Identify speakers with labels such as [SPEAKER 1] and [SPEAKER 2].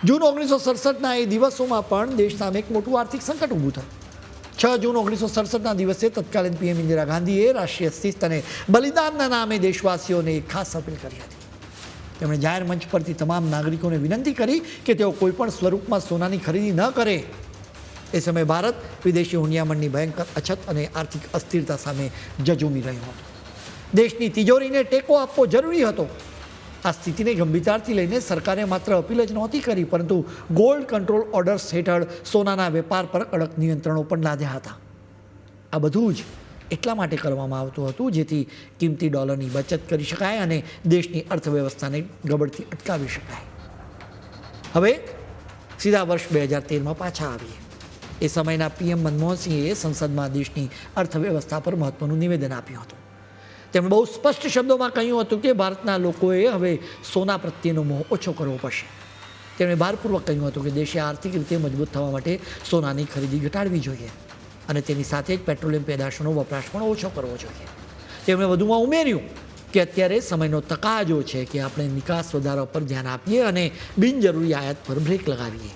[SPEAKER 1] જૂન 1967ના એ દિવસોમાં પણ દેશ સામે એક મોટું આર્થિક સંકટ ઊભું થયું. 6 જૂન 1967ના દિવસે તત્કાલીન પીએમ ઇન્દિરા ગાંધીએ રાષ્ટ્રીય શિસ્ત અને બલિદાનના નામે દેશવાસીઓને એક ખાસ અપીલ કરી હતી. તેમણે જાહેર મંચ પરથી તમામ નાગરિકોને વિનંતી કરી કે તેઓ કોઈપણ સ્વરૂપમાં સોનાની ખરીદી ન કરે. એ સમયે ભારત વિદેશી હુંડિયામણની ભયંકર અછત અને આર્થિક અસ્થિરતા સામે ઝઝૂમી રહ્યો હતો. દેશની તિજોરીને ટેકો આપવો જરૂરી હતો. આ સ્થિતિને ગંભીરતાથી લઈને સરકારે માત્ર અપીલ જ નહોતી કરી, પરંતુ ગોલ્ડ કંટ્રોલ ઓર્ડર્સ હેઠળ સોનાના વેપાર પર કડક નિયંત્રણો પણ લાદ્યા હતા. આ બધું જ એટલા માટે કરવામાં આવતું હતું જેથી કિંમતી ડોલરની બચત કરી શકાય અને દેશની અર્થવ્યવસ્થાને ગબડથી અટકાવી શકાય. હવે સીધા વર્ષ 2013માં પાછા આવીએ. એ સમયના પીએમ મનમોહનસિંહે સંસદમાં દેશની અર્થવ્યવસ્થા પર મહત્વનું નિવેદન આપ્યું હતું. તેમણે બહુ સ્પષ્ટ શબ્દોમાં કહ્યું હતું કે ભારતના લોકોએ હવે સોના પ્રત્યેનો મોહ ઓછો કરવો પડશે. તેમણે ભારપૂર્વક કહ્યું હતું કે દેશે આર્થિક રીતે મજબૂત થવા માટે સોનાની ખરીદી ઘટાડવી જોઈએ અને તેની સાથે જ પેટ્રોલિયમ પેદાશોનો વપરાશ પણ ઓછો કરવો જોઈએ. તેમણે વધુમાં ઉમેર્યું કે અત્યારે સમયનો તકાજો છે કે આપણે નિકાસ વધારવા પર ધ્યાન આપીએ અને બિનજરૂરી આયાત પર બ્રેક લગાવીએ.